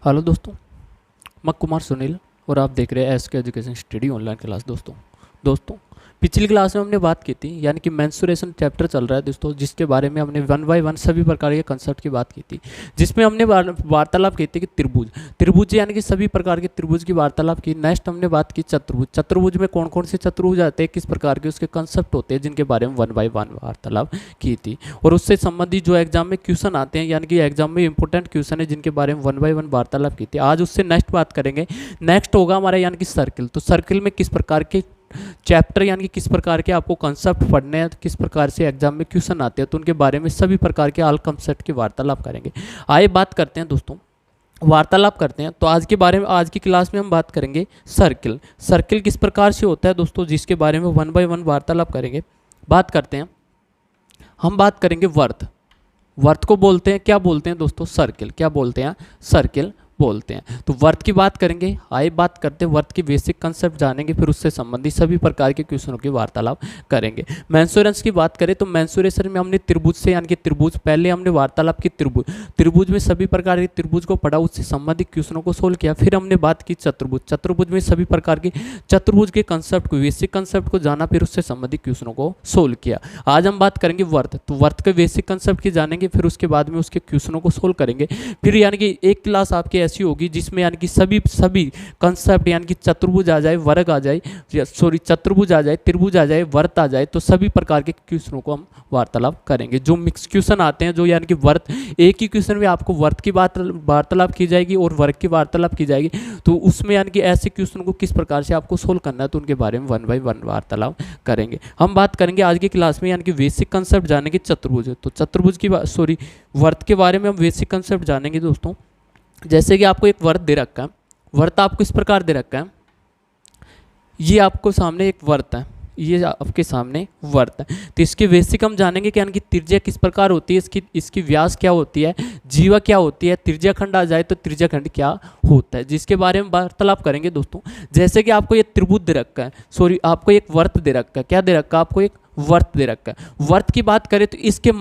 Hello दोस्तों, मैं कुमार सुनील और आप देख रहे हैं SK education study online class. दोस्तों पिछली क्लास में हमने बात की थी, यानी कि मेंसुरेशन चैप्टर चल रहा है दोस्तों, जिसके बारे में हमने वन बाय वन सभी प्रकार के कंसेप्ट की बात की थी, जिसमें हमने वार्तालाप की थी कि त्रिभुज यानी कि सभी प्रकार के त्रिभुज की वार्तालाप की। नेक्स्ट हमने बात की चतुर्भुज में कौन कौन से चतुर्भुज आते हैं, किस प्रकार के उसके कंसेप्ट होते हैं, जिनके बारे में वन बाय वन वार्तालाप की थी। और उससे संबंधित जो एग्जाम में क्वेश्चन आते हैं, यानी कि एग्जाम में इंपॉर्टेंट क्वेश्चन है, जिनके बारे में वन बाय वन वार्तालाप की थी। आज उससे नेक्स्ट बात करेंगे। नेक्स्ट होगा हमारा यानी कि सर्किल। तो सर्किल में किस प्रकार के चैप्टर यानी कि किस प्रकार के आपको कंसेप्ट पढ़ने हैं, किस प्रकार से एग्जाम में क्वेश्चन आते हैं, तो उनके बारे में सभी प्रकार के ऑल कंसेप्ट की वार्तालाप करेंगे। आइए बात करते हैं दोस्तों, वार्तालाप करते हैं। तो आज के बारे में आज की क्लास में हम बात करेंगे सर्किल किस प्रकार से होता है दोस्तों, जिसके बारे में वन बाय वन वार्तालाप करेंगे। बात करते हैं, हम बात करेंगे वर्त को बोलते हैं, क्या बोलते हैं दोस्तों, सर्किल। क्या बोलते हैं, सर्किल बोलते हैं। तो वर्त की बात करेंगे। आइए बात करते हैं, वर्त की बेसिक कंसेप्ट जानेंगे, फिर उससे संबंधित सभी प्रकार के क्वेश्चनों की वार्तालाप करेंगे। मेंसुरेंस की बात करें तो मेंसुरेशन में हमने त्रिभुज से यानी कि त्रिभुज, पहले हमने वार्तालाप की त्रिभुज में सभी प्रकार के त्रिभुज को पढ़ा, उससे संबंधित क्वेश्चनों को सोल्व किया। फिर हमने बात की चतुर्भुज में सभी प्रकार के चतुर्भुज के कंसेप्ट को, बेसिक कंसेप्ट को जाना, फिर उससे संबंधित क्वेश्चनों को सोल्व किया। आज हम बात करेंगे वर्त। तो वर्त के बेसिक कंसेप्ट की जानेंगे, फिर उसके बाद में उसके क्वेश्चनों को सोल्व करेंगे। फिर यानी कि एक क्लास आपकी ऐसी होगी जिसमें यानी कि सभी कंसेप्ट यानी कि चतुर्भुज आ जाए, वर्ग आ जाए, चतुर्भुज आ जाए, त्रिभुज आ जाए, वर्त आ जाए, तो सभी प्रकार के क्वेश्चनों को हम वार्तालाप करेंगे। जो मिक्स क्वेश्चन आते हैं, जो यानी कि वर्त, एक ही क्वेश्चन में आपको वर्त की वार्तालाप की जाएगी और वर्ग की वार्तालाप की जाएगी, तो उसमें यानी कि ऐसे क्वेश्चन को किस प्रकार से आपको सोल्व करना है, तो उनके बारे में वन बाय वन वार्तालाप करेंगे। हम बात करेंगे आज की क्लास में यानी कि बेसिक कंसेप्ट जानेंगे चतुर्भुज। तो चतुर्भुज की वर्त के बारे में हम बेसिक कंसेप्ट जानेंगे दोस्तों। जैसे कि आपको एक वर्त दे रखा है, वर्त आपको इस प्रकार दे रखा है, ये आपको सामने एक वर्त है, ये आपके सामने वर्त है। तो इसके बेसिक हम जानेंगे कि यानी कि त्रिज्या किस प्रकार होती है, इसकी व्यास क्या होती है, जीवा क्या होती है, त्रिज्या खंड आ जाए तो त्रिज्या खंड क्या होता है, जिसके बारे में वार्तालाप करेंगे दोस्तों। जैसे कि आपको ये त्रिभुज दे रखा है, आपको एक वर्त दे रखा है। क्या दे रखा है, आपको एक वर्त दे रखा है। वर्त की बात करें तो इसके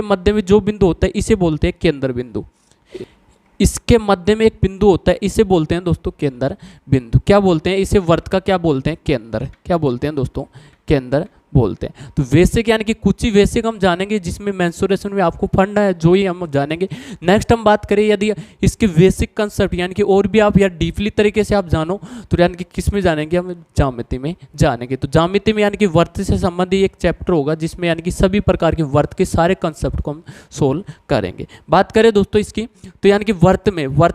मध्य में जो बिंदु होता है, इसे बोलते हैं केंद्र बिंदु। इसके मध्य में एक बिंदु होता है, इसे बोलते हैं दोस्तों केंद्र बिंदु। क्या बोलते हैं इसे, वर्त का क्या बोलते हैं, केंद्र। क्या बोलते हैं दोस्तों, केंद्र बोलते हैं। तो बेसिक यानी कि कुछ ही बेसिक हम जानेंगे, जिसमें मेंसुरेशन में आपको पढ़ना है, जो ही हम जानेंगे। नेक्स्ट हम बात करें यदि इसके बेसिक कंसेप्ट यानी कि और भी आप या डीपली तरीके से आप जानो, तो यानी कि किस में जानेंगे, हम ज्यामिति में जानेंगे। तो ज्यामिति में यानी कि वर्त से संबंधित एक चैप्टर होगा, जिसमें यानी कि सभी प्रकार के वर्त के सारे कंसेप्ट को हम सोल्व करेंगे। बात करें दोस्तों इसकी, तो यानी कि वर्त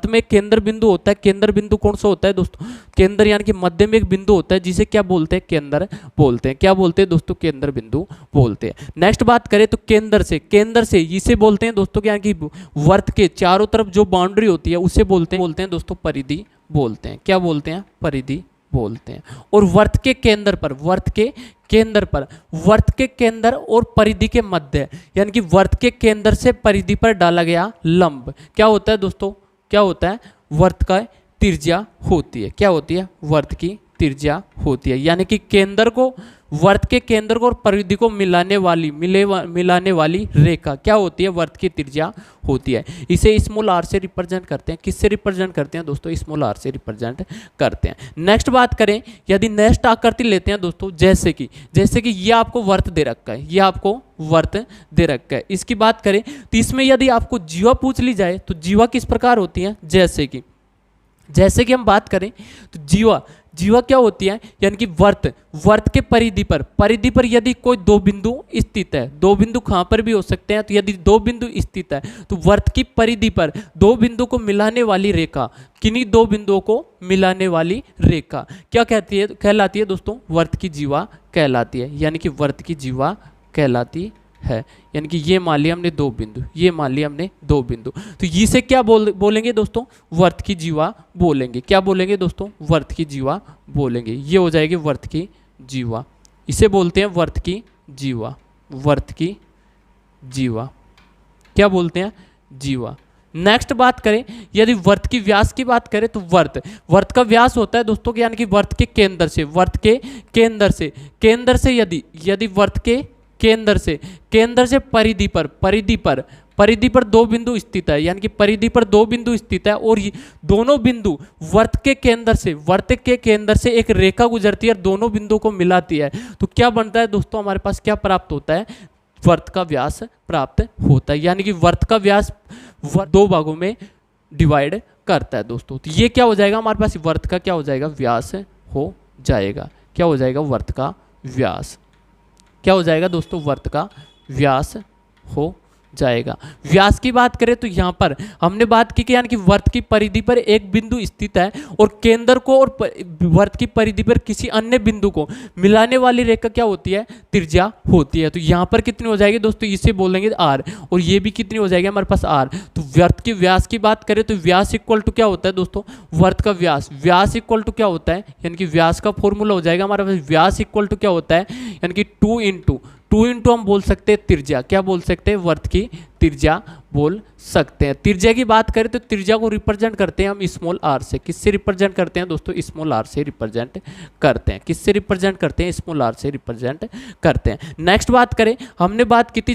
में केंद्र बिंदु होता है। केंद्र बिंदु कौन सा होता है दोस्तों, केंद्र यानी कि मध्य में एक बिंदु होता है, जिसे क्या बोलते हैं, केंद्र बोलते हैं। क्या बोलते हैं दोस्तों, केंद्र बिंदु बोलते हैं। नेक्स्ट बात करें तो केंद्र से इसे बोलते हैं दोस्तों, यानी कि वर्त के चारों तरफ जो बाउंड्री होती है, उसे बोलते हैं दोस्तों परिधि बोलते हैं। क्या बोलते हैं, परिधि बोलते हैं। और वर्त के केंद्र पर वर्त के केंद्र और परिधि के मध्य, यानी कि वर्त के केंद्र से परिधि पर डाला गया लंब क्या होता है दोस्तों, क्या होता है, वर्त का त्रिज्या होती है। क्या होती है, वर्त की त्रिज्या होती है। यानी कि वर्त के केंद्र को और परिधि को मिलाने वाली रेखा क्या होती है, वर्त की त्रिज्या होती है। इसे स्मॉल आर से रिप्रेजेंट करते हैं। किससे रिप्रेजेंट करते हैं दोस्तों, स्मॉल आर से रिप्रेजेंट करते हैं। नेक्स्ट बात करें, यदि नेक्स्ट आकृति लेते हैं दोस्तों, जैसे कि ये आपको वर्त दे रखा है, ये आपको वर्त दे रखा है। इसकी बात करें तो इसमें यदि आपको जीवा पूछ ली जाए, तो जीवा किस प्रकार होती है, जैसे कि हम बात करें तो जीवा क्या होती है, यानी कि वर्त के परिधि पर यदि कोई दो बिंदु स्थित है, दो बिंदु कहाँ पर भी हो सकते हैं, तो यदि दो बिंदु स्थित है तो वर्त की परिधि पर दो बिंदु को मिलाने वाली रेखा, किन्हीं दो बिंदुओं को मिलाने वाली रेखा क्या कहलाती है दोस्तों, वर्त की जीवा कहलाती है। यानी कि वर्त की जीवा कहलाती है। यानी कि ये मान लिया हमने दो बिंदु, तो इसे क्या बोलेंगे दोस्तों, वर्त की जीवा बोलेंगे। क्या बोलेंगे दोस्तों, वर्त की जीवा बोलेंगे। ये हो जाएगी वर्त की जीवा, इसे बोलते हैं वर्त की जीवा। क्या बोलते हैं, जीवा। नेक्स्ट बात करें, यदि वर्त की व्यास की बात करें तो वर्त का व्यास होता है दोस्तों, यानी कि वर्त के केंद्र से यदि वर्त के केंद्र से परिधि परिधि पर दो बिंदु स्थित है, यानी कि परिधि पर दो बिंदु स्थित है और ये दोनों बिंदु वृत्त के केंद्र से एक रेखा गुजरती है और दोनों बिंदुओं को मिलाती है, तो क्या बनता है दोस्तों, हमारे पास क्या प्राप्त होता है, वृत्त का व्यास प्राप्त होता है। यानी कि वृत्त का व्यास दो भागों में डिवाइड करता है दोस्तों। तो ये क्या हो जाएगा, हमारे पास वृत्त का क्या हो जाएगा, व्यास हो जाएगा। क्या हो जाएगा, वृत्त का व्यास। क्या हो जाएगा दोस्तों, वृत्त का व्यास हो जाएगा। व्यास की बात करें तो यहाँ पर हमने बात की कि यानी कि वृत्त की परिधि पर एक बिंदु स्थित है और केंद्र को और वृत्त की परिधि पर किसी अन्य बिंदु को मिलाने वाली रेखा क्या होती है, त्रिज्या होती है। तो यहाँ पर कितनी हो जाएगी दोस्तों, इसे बोलेंगे आर, और ये भी कितनी हो जाएगी हमारे पास आर। तो वृत्त के व्यास की बात करें तो व्यास इक्वल टू क्या होता है दोस्तों, वृत्त का व्यास। व्यास इक्वल टू क्या होता है, यानी कि व्यास का फॉर्मूला हो जाएगा हमारे पास, व्यास इक्वल टू क्या होता है, यानी कि टू इंटू हम बोल सकते हैं त्रिज्या। क्या बोल सकते हैं, वृत्त की त्रिज्या बोल सकते हैं। त्रिज्या की बात करें तो त्रिज्या को रिप्रेजेंट करते हैं हम स्मॉल आर से। किससे रिप्रेजेंट करते हैं दोस्तों, स्मॉल आर से रिप्रेजेंट करते हैं। किससे रिप्रेजेंट करते हैं, स्मॉल आर से रिप्रेजेंट करते हैं। नेक्स्ट बात करें, हमने बात की थी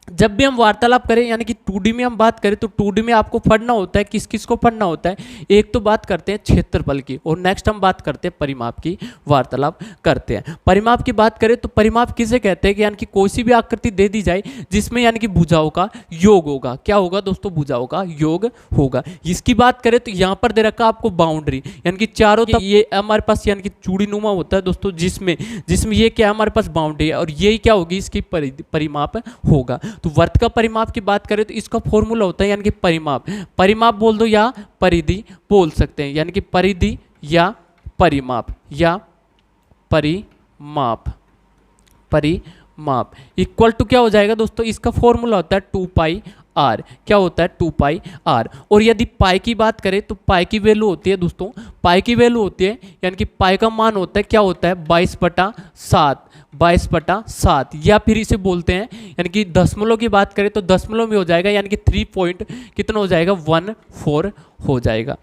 जब भी हम वार्तालाप करें, यानी कि 2D में हम बात करें तो 2D में आपको पढ़ना होता है, किस किस को पढ़ना होता है, एक तो बात करते हैं क्षेत्रफल की और नेक्स्ट हम बात करते हैं परिमाप की, वार्तालाप करते हैं। परिमाप की बात करें तो परिमाप किसे कहते हैं कि यानी कि कोई सी भी आकृति दे दी जाए जिसमें यानी कि भुजाओं का योग होगा। क्या होगा दोस्तों, भुजाओं का योग होगा। इसकी बात करें तो यहाँ पर दे रखा आपको बाउंड्री, यानी कि चारों तरफ ये हमारे पास यानी कि चूड़ीनुमा होता है दोस्तों, जिसमें ये क्या है हमारे पास बाउंड्री है और यही क्या होगी, इसकी परिमाप होगा। तो वृत्त का परिमाप की बात करें तो इसका फॉर्मूला होता है यानी कि परिमाप बोल दो या परिधि बोल सकते हैं, यानी कि परिधि या परिमाप इक्वल टू क्या हो जाएगा दोस्तों, इसका फॉर्मूला होता है 2 r। क्या होता है, 2 r। और यदि पाई की बात करें तो पाई की वैल्यू होती है दोस्तों, पाई की वैल्यू होती है यानी कि पाई का मान होता है, क्या होता है, 22/7 या फिर इसे बोलते हैं यानी कि दशमलव की बात करें तो दशमलव में हो जाएगा, यानी कि 3 पॉइंट कितना हो जाएगा, 14 हो जाएगा।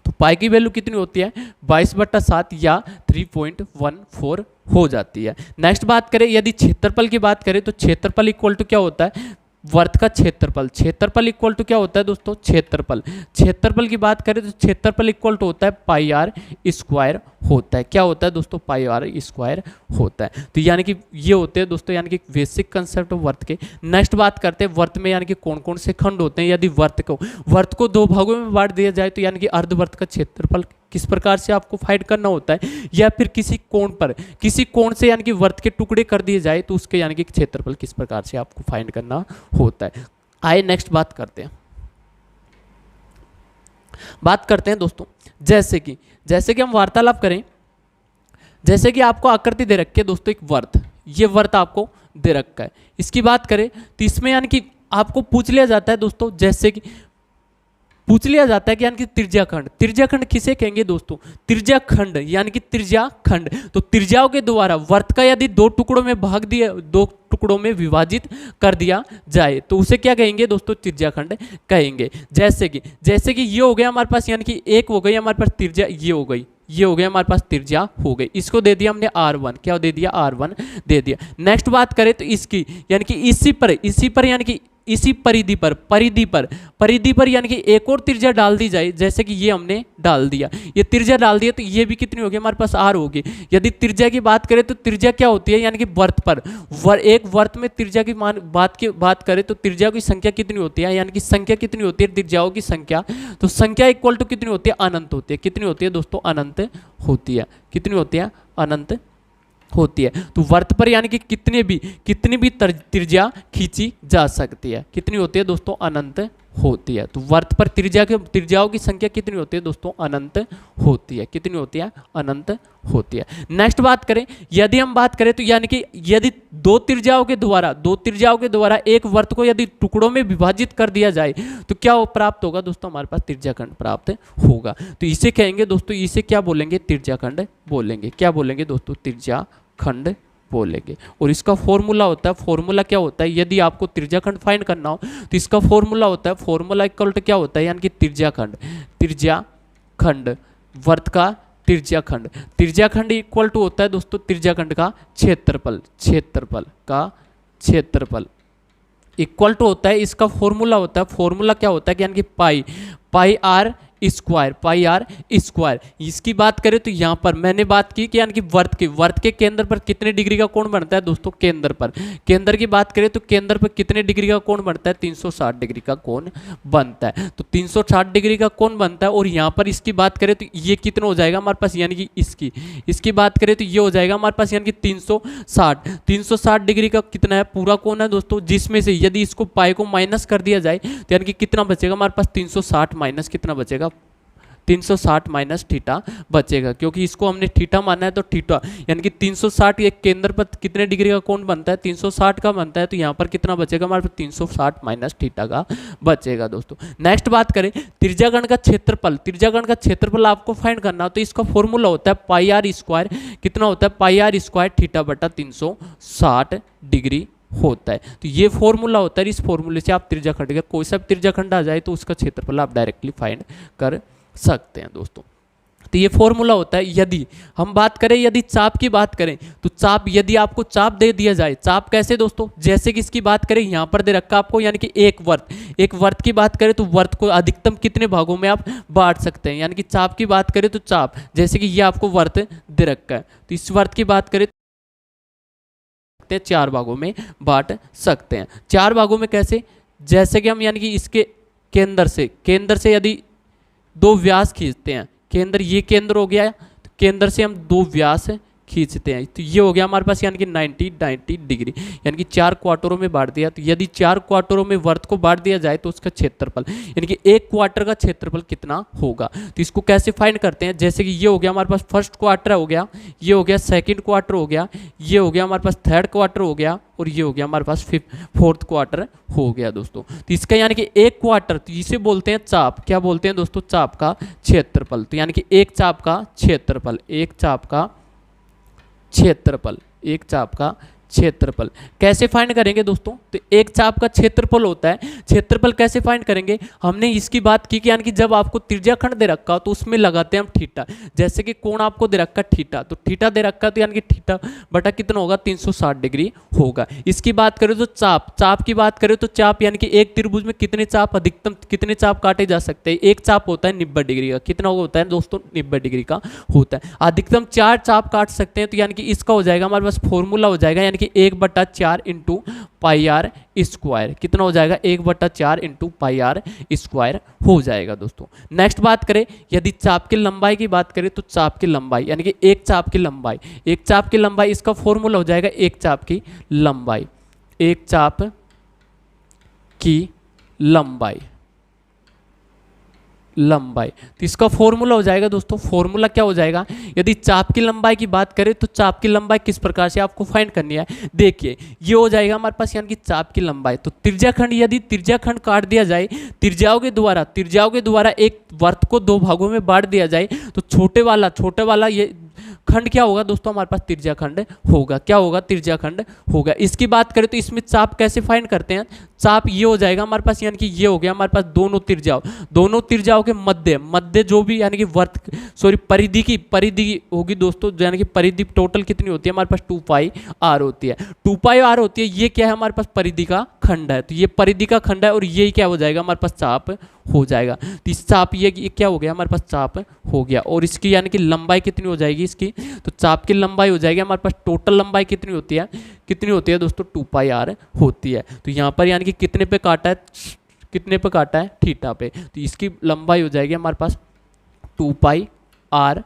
तो पाई की वैल्यू कितनी होती है, 22/7 या 3.14 हो जाती है। नेक्स्ट बात करें, यदि क्षेत्रफल की बात करें तो क्षेत्रफल इक्वल टू क्या होता है, वृत्त का क्षेत्रफल इक्वल टू क्या होता है दोस्तों, क्षेत्रफल की बात करें तो क्षेत्रफल इक्वल टू होता है πr² होता है। क्या होता है दोस्तों, πr² होता है। तो यानी कि ये होते हैं दोस्तों यानी कि बेसिक कंसेप्ट वृत्त के। नेक्स्ट बात करते हैं वृत्त में यानी कि कौन कौन से खंड होते हैं। यदि वृत्त को दो भागों में बांट दिया जाए तो यानी कि अर्धवृत्त का क्षेत्रफल किस प्रकार से आपको फाइंड करना होता है, या फिर किसी कोण से यानी कि वृत्त के टुकड़े कर दिए जाए तो उसके यानी कि क्षेत्रफल किस प्रकार से आपको फाइंड करना होता है। आइए नेक्स्ट बात करते हैं दोस्तों, जैसे कि हम वार्तालाप करें, जैसे कि आपको आकृति दे रखी है दोस्तों, एक वृत्त, ये वृत्त आपको दे रखा है। इसकी बात करें तो इसमें यानी कि आपको पूछ लिया जाता है दोस्तों, जैसे कि पूछ लिया जाता है कि यानी कि त्रिज्याखंड किसे कहेंगे दोस्तों, त्रिज्याखंड यानी कि त्रिज्याखंड। तो त्रिज्याओं के द्वारा वृत्त का यदि दो टुकड़ों में विभाजित कर दिया जाए तो उसे क्या कहेंगे दोस्तों, त्रिज्याखंड कहेंगे। जैसे कि ये हो गया हमारे पास, यानी कि एक हो गई हमारे पास त्रिज्या, ये हो गई हमारे पास त्रिज्या हो गई, इसको दे दिया हमने r1। क्या दे दिया, r1 दे दिया। नेक्स्ट बात करें तो इसकी यानी कि इसी पर यानी कि इसी परिधि पर यानी कि एक और त्रिज्या डाल दी जाए, जैसे कि ये हमने डाल दिया, ये त्रिज्या डाल दिया तो ये भी कितनी होगी हमारे पास, r होगी। यदि त्रिज्या की बात करें तो त्रिज्या क्या होती है, यानी कि वृत्त पर एक वृत्त में त्रिज्या की बात करें तो त्रिज्या की संख्या कितनी होती है, यानी कि संख्या कितनी होती है त्रिज्याओं की संख्या, तो संख्या इक्वल टू कितनी होती है, अनंत होती है। कितनी होती है दोस्तों, अनंत होती है। कितनी होती है, अनंत होती है। तो वृत्त पर यानी कि कितनी भी त्रिज्या खींची जा सकती है। कितनी होती है दोस्तों, अनंत होती है। तो वृत्त पर त्रिज्याओं की संख्या कितनी होती है दोस्तों, अनंत होती है। कितनी होती है, अनंत होती है। नेक्स्ट बात करें, यदि हम बात करें तो यानी कि यदि दो त्रिज्याओं के द्वारा एक वृत्त को यदि टुकड़ों में विभाजित कर दिया जाए तो क्या प्राप्त होगा दोस्तों, हमारे पास त्रिज्याखंड प्राप्त होगा। तो इसे कहेंगे दोस्तों, इसे क्या बोलेंगे, त्रिज्याखंड बोलेंगे। क्या बोलेंगे दोस्तों, त्रिज्याखंड बोलेंगे। और इसका फॉर्मूला होता है, फॉर्मूला क्या होता है, यदि आपको त्रिज्याखंड फाइंड करना हो तो इसका फॉर्मूला होता है, फॉर्मूला इक्वल टू क्या होता है, यानी कि त्रिज्याखंड वृत्त का त्रिज्याखंड इक्वल टू होता है दोस्तों त्रिज्याखंड का क्षेत्रफल इक्वल टू होता है, इसका फॉर्मूला होता है, फॉर्मूला क्या होता है कि यानी कि pi pi r square, pi r square. इसकी बात करें तो यहाँ पर मैंने बात की कि यानी कि वर्त के केंद्र पर कितने डिग्री का कोण बनता है दोस्तों, केंद्र पर, केंद्र की बात करें तो केंद्र पर कितने डिग्री का कोण बनता है, 360 डिग्री का कोण बनता है। तो 360 डिग्री का कोण बनता है। और यहाँ पर इसकी बात करें तो ये कितना हो जाएगा हमारे पास, यानी कि इसकी बात करें तो ये हो जाएगा हमारे पास यानी कि 360 डिग्री का कितना है, पूरा कोण है दोस्तों, जिसमें से यदि इसको पाई को माइनस कर दिया जाए तो यानी कि कितना बचेगा हमारे पास, 360 माइनस कितना बचेगा, 360 माइनस थीटा बचेगा, क्योंकि इसको हमने थीटा माना है तो थीटा यानी कि 360 एक केंद्र पर कितने डिग्री का कोण बनता है, 360 का बनता है। तो यहाँ पर कितना बचेगा हमारे पास, 360 माइनस थीटा का बचेगा दोस्तों। नेक्स्ट बात करें त्रिज्यागण का क्षेत्रफल, त्रिज्यागण का क्षेत्रफल आपको फाइंड करना हो तो इसका फॉर्मूला होता है पाई आर स्क्वायर, कितना होता है, पाई आर स्क्वायर थीटा बटा 360 डिग्री होता है। तो ये फॉर्मूला होता है, इस फॉर्मूले से आप त्रिज्याखंड का कोई सा त्रिज्याखंड आ जाए तो उसका क्षेत्रफल आप डायरेक्टली फाइंड कर सकते हैं दोस्तों। तो ये फॉर्मूला होता है। यदि हम बात करें, यदि चाप की बात करें तो चाप, यदि आपको चाप दे दिया जाए, चाप कैसे दोस्तों, जैसे कि इसकी बात करें यहाँ पर दे रखा आपको यानी कि एक वर्त की बात करें तो वर्त को अधिकतम कितने भागों में आप बांट सकते हैं, यानी कि चाप की बात करें तो चाप, जैसे कि ये आपको वर्त दे रखा है तो इस वर्त की बात करें 4 भागों में बांट सकते हैं। 4 भागों में कैसे, जैसे कि हम यानी कि इसके केंद्र से यदि 2 व्यास खींचते हैं, केंद्र ये केंद्र हो गया, तो केंद्र से हम 2 व्यास खींचते हैं तो ये हो गया हमारे पास यानी कि 90 डिग्री, यानी कि 4 क्वार्टरों में बांट दिया। तो यदि 4 क्वार्टरों में वर्त को बांट दिया जाए तो उसका क्षेत्रफल यानी कि 1 क्वार्टर का क्षेत्रफल कितना होगा। तो इसको कैसे फाइंड करते हैं, जैसे कि ये हो गया हमारे पास फर्स्ट क्वार्टर हो गया, ये हो गया सेकंड क्वार्टर हो गया, ये हो गया हमारे पास थर्ड क्वार्टर हो गया, और ये हो गया हमारे पास फोर्थ क्वार्टर हो गया दोस्तों। तो इसका यानी कि 1 क्वार्टर, तो इसे बोलते हैं चाप, क्या बोलते हैं दोस्तों, चाप का क्षेत्रफल। तो यानी कि एक चाप का क्षेत्रफल, एक चाप का क्षेत्रफल कैसे फाइंड करेंगे दोस्तों, तो एक चाप का क्षेत्रफल होता है, क्षेत्रफल कैसे फाइंड करेंगे, हमने इसकी बात की कि यानी कि जब आपको त्रिज्याखंड दे रखा हो तो उसमें लगाते हैं हम थीटा, जैसे कि कोण आपको दे रखा थीटा, तो थीटा दे रखा तो यानी कि थीटा बटा कितना होगा, 360 डिग्री होगा। इसकी बात करें तो चाप की बात करें तो चाप यानी कि एक त्रिभुज में कितने चाप, अधिकतम कितने चाप काटे जा सकते हैं, एक चाप होता है 90 डिग्री का, कितना होता है दोस्तों, 90 डिग्री का होता है, अधिकतम 4 चाप काट सकते हैं। तो यानी कि इसका हो जाएगा हमारे पास फॉर्मूला हो जाएगा यानी कि 1/4 इंटू पाई आर स्क्वायर, कितना हो जाएगा, 1/4 इंटू पाई आर स्क्वायर हो जाएगा दोस्तों। नेक्स्ट बात करें, यदि चाप की लंबाई की बात करें तो चाप की लंबाई यानी कि एक चाप की लंबाई, इसका फॉर्मूला हो जाएगा एक चाप की लंबाई, एक चाप की लंबाई। तो इसका फॉर्मूला हो जाएगा दोस्तों, फॉर्मूला क्या हो जाएगा, यदि चाप की लंबाई की बात करें तो चाप की लंबाई किस प्रकार से आपको फाइंड करनी है, देखिए ये हो जाएगा हमारे पास यानी कि चाप की लंबाई, तो त्रिज्याखंड, यदि त्रिज्याखंड काट दिया जाए, त्रिज्याओं के द्वारा एक वर्त को 2 भागों में बांट दिया जाए तो छोटे वाला ये खंड क्या होगा दोस्तों, हमारे पास त्रिज्याखंड होगा, क्या होगा, त्रिज्याखंड होगा। इसकी बात करें तो इसमें चाप कैसे फाइंड करते हैं, चाप ये हो जाएगा हमारे पास यानी कि ये हो गया हमारे पास दोनों त्रिज्याओं के मध्य जो भी यानी कि परिधि होगी दोस्तों, यानी कि परिधि टोटल कितनी होती है हमारे पास, 2 पाई आर होती है, 2 पाई आर होती है। ये क्या है हमारे पास, परिधि का खंड है, तो ये परिधि का खंड है और ये क्या हो जाएगा हमारे पास, चाप हो जाएगा। तो इस चाप ये क्या हो गया हमारे पास, चाप हो गया। और इसकी यानी कि लंबाई कितनी हो जाएगी इसकी, तो चाप की लंबाई हो जाएगी हमारे पास, टोटल लंबाई कितनी होती है दोस्तों, 2 पाई आर होती है। तो यहाँ पर यानी कि कितने पे काटा है, थीटा पे, तो इसकी लंबाई हो जाएगी हमारे पास 2 पाई आर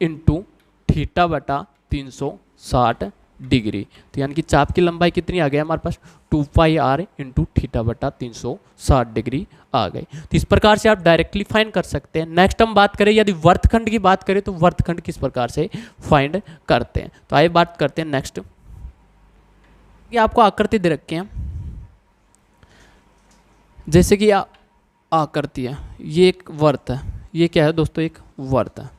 इंटू थीटा बटा 360 डिग्री। तो यानी कि चाप की लंबाई कितनी आ गई हमारे पास, 2 पाई आर इंटू थीटा बटा 360 डिग्री आ गई। तो इस प्रकार से आप डायरेक्टली फाइंड कर सकते हैं। नेक्स्ट हम बात करें, यदि वर्तखंड की बात करें तो वर्तखंड किस प्रकार से फाइंड करते हैं, तो आइए बात करते हैं नेक्स्ट। ये आपको आकृति दे रखे हैं, जैसे कि आकृति है, ये एक वर्त है, ये क्या है दोस्तों, एक वर्त है,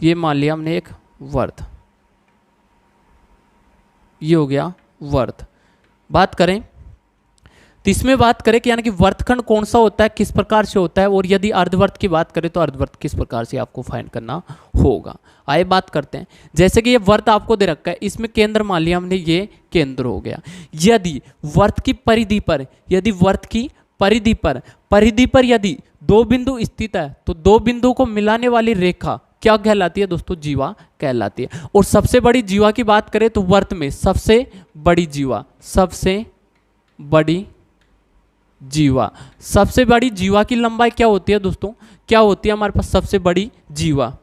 ये मान लिया हमने एक वर्त, ये हो गया वर्त। बात करें तो इसमें बात करें कि यानी कि वर्तखंड कौन सा होता है, किस प्रकार से होता है, और यदि अर्धवर्त की बात करें तो अर्धवर्त किस प्रकार से आपको फाइंड करना होगा। आइए बात करते हैं। जैसे कि ये वर्त आपको दे रखा है, इसमें केंद्र मान लिया हमने, ये केंद्र हो गया। यदि वर्त की परिधि पर, यदि वर्त की परिधि पर यदि दो बिंदु स्थित है तो दो बिंदु को मिलाने वाली रेखा क्या कहलाती है दोस्तों, जीवा कहलाती है। और सबसे बड़ी जीवा की बात करें तो वर्त में सबसे बड़ी जीवा, सबसे बड़ी जीवा की लंबाई क्या होती है दोस्तों, क्या होती है हमारे पास सबसे बड़ी जीवा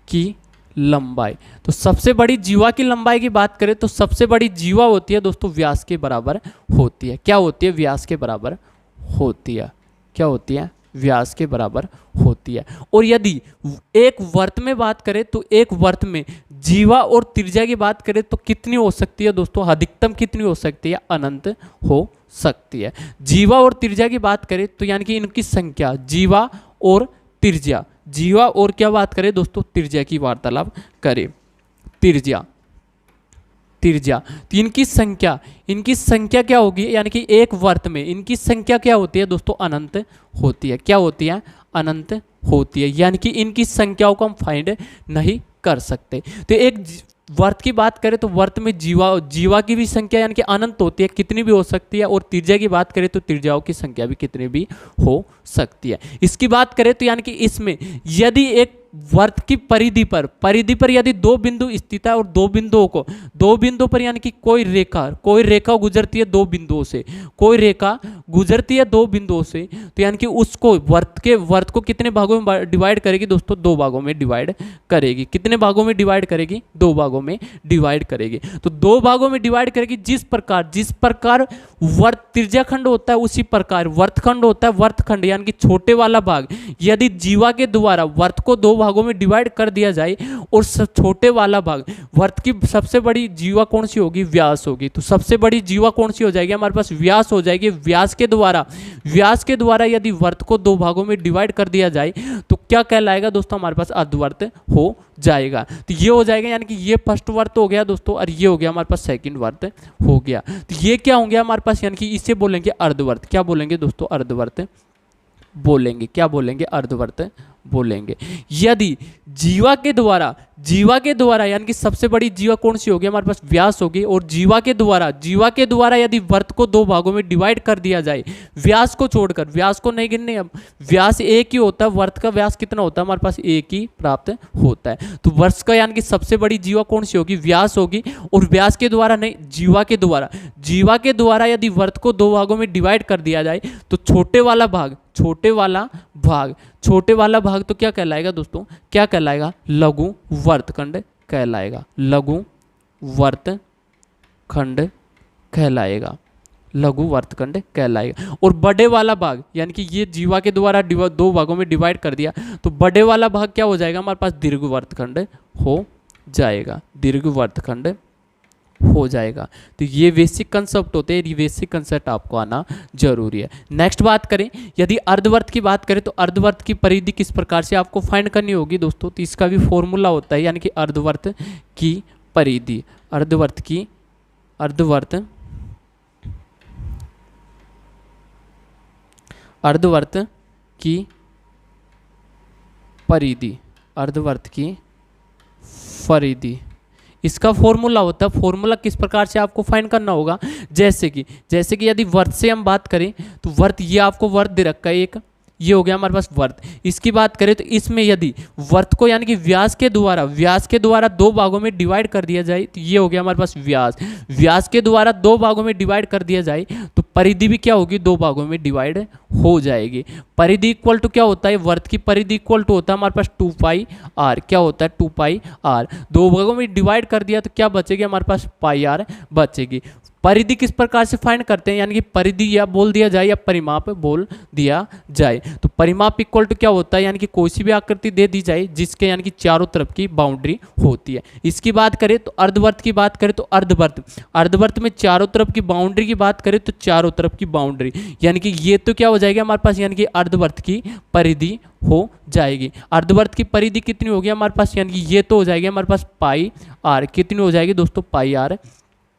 की लंबाई। तो सबसे बड़ी जीवा की लंबाई की बात करें तो सबसे बड़ी जीवा होती है दोस्तों व्यास के बराबर होती है। क्या होती है, व्यास के बराबर होती है। क्या होती है, व्यास के बराबर होती है। और यदि एक वर्त में बात करें तो एक वर्त में जीवा और त्रिज्या की बात करें तो कितनी हो सकती है दोस्तों, अधिकतम कितनी हो सकती है, अनंत हो सकती है। जीवा और त्रिज्या की बात करें तो यानी कि इनकी संख्या, जीवा और त्रिज्या, जीवा और क्या बात करें दोस्तों, त्रिज्या की वार्तालाप करें, त्रिज्या तो इनकी संख्या क्या होगी, यानी कि एक वर्त में इनकी संख्या क्या होती है दोस्तों, अनंत होती है। क्या होती है, अनंत होती है। यानी कि इनकी संख्याओं को हम फाइंड नहीं कर सकते। तो एक वर्त की बात करें तो वर्त में जीवा की भी संख्या यानी कि अनंत होती है, कितनी भी हो सकती है। और त्रिज्या की बात करें तो त्रिज्याओं की संख्या भी कितनी भी हो सकती है। इसकी बात करें तो यानी कि इसमें यदि एक वर्त की परिधि पर यदि दो बिंदु स्थित है और दो बिंदुओं पर यानी कि कोई रेखा गुजरती है दो बिंदुओं से, तो यानी कि उसको वर्त को कितने भागों में डिवाइड करेगी दोस्तों, दो भागों में डिवाइड करेगी। कितने भागों में डिवाइड करेगी, दो भागों में डिवाइड करेगी। तो दो भागों में डिवाइड करेगी। जिस प्रकार वर्त त्रिज्याखंड होता है उसी प्रकार वर्तखंड होता है। वर्तखंड यानी कि छोटे वाला भाग यदि जीवा के द्वारा वर्त को दो भागों में डिवाइड कर दिया जाए और छोटे वाला भाग वर्त की सबसे बड़ी जीवा कौन सी होगी, व्यास होगी। तो सबसे बड़ी जीवा कौन सी हो जाएगी, हमारे पास व्यास हो जाएगी। व्यास के द्वारा यदि वर्त को दो भागों में डिवाइड कर दिया जाए तो क्या कहलाएगा दोस्तों, हमारे पास अर्धवर्त हो जाएगा। तो ये हो जाएगा, यानी कि ये फर्स्ट वर्त हो गया दोस्तों और ये हो गया हमारे पास सेकंड वर्त हो गया। तो ये क्या हो गया हमारे पास, यानी कि इसे बोलेंगे अर्धवर्त। क्या बोलेंगे दोस्तों, अर्धवर्त बोलेंगे। क्या बोलेंगे, अर्धवर्त बोलेंगे। यदि जीवा के द्वारा यानी कि सबसे बड़ी जीवा कौन सी होगी, हमारे पास व्यास होगी। और जीवा के द्वारा यदि वर्त को दो भागों में डिवाइड कर दिया जाए, व्यास को छोड़कर, व्यास को नहीं गिनने, अब व्यास एक ही होता है, वर्त का व्यास कितना होता है, हमारे पास एक ही प्राप्त होता है। तो वर्ष का यानी कि सबसे बड़ी जीवा कौन सी होगी, व्यास होगी। और व्यास के द्वारा नहीं, जीवा के द्वारा यदि वर्त को दो भागों में डिवाइड कर दिया जाए तो छोटे वाला भाग तो क्या कहलाएगा दोस्तों, क्या कहलाएगा, लघु वर्तखंड कहलाएगा। लघु वर्तखंड कहलाएगा। और बड़े वाला भाग यानी कि ये जीवा के द्वारा दो भागों में डिवाइड कर दिया तो बड़े वाला भाग क्या हो जाएगा, हमारे पास दीर्घ वर्तखंड हो जाएगा। तो ये बेसिक कंसेप्ट होते हैं, ये बेसिक कंसेप्ट आपको आना जरूरी है। नेक्स्ट बात करें, यदि अर्धवर्त की बात करें तो अर्धवर्त की परिधि किस प्रकार से आपको फाइंड करनी होगी दोस्तों, तो इसका भी फॉर्मूला होता है, यानी कि अर्धवर्त की परिधि, अर्धवर्त की परिधि, इसका फॉर्मूला होता है। फॉर्मूला किस प्रकार से आपको फाइंड करना होगा, जैसे कि यदि वर्त से हम बात करें तो वर्त, ये आपको वर्त दे रखा है एक, ये हो गया हमारे पास वर्त। इसकी बात करें तो इसमें यदि वर्त को यानी कि व्यास के द्वारा दो भागों में डिवाइड कर दिया जाए तो ये हो गया हमारे पास व्यास के द्वारा दो भागों में डिवाइड कर दिया जाए तो परिधि भी क्या होगी, दो भागों में डिवाइड हो जाएगी। परिधि इक्वल टू क्या होता है, वर्त की परिधि इक्वल टू होता है हमारे पास 2πr। क्या होता है, 2πr। दो भागों में डिवाइड कर दिया तो क्या बचेगी, हमारे पास πr बचेगी। परिधि किस प्रकार से फाइंड करते हैं, यानी कि परिधि या बोल दिया जाए या परिमाप बोल दिया जाए। तो परिमाप इक्वल टू क्या होता है, यानी कि कोई सी भी आकृति दे दी जाए जिसके यानी कि चारों तरफ की बाउंड्री होती है। इसकी बात करें तो अर्धवर्त की बात करें तो अर्धवर्त में चारों तरफ की बाउंड्री की बात करें तो चारों तरफ की बाउंड्री, यानी कि ये तो क्या हो जाएगा हमारे पास, यानी कि अर्धवर्त की परिधि हो जाएगी। अर्धवर्त की परिधि कितनी होगी हमारे पास, यानी कि ये तो हो जाएगी हमारे पास पाई आर, कितनी हो जाएगी दोस्तों, पाई आर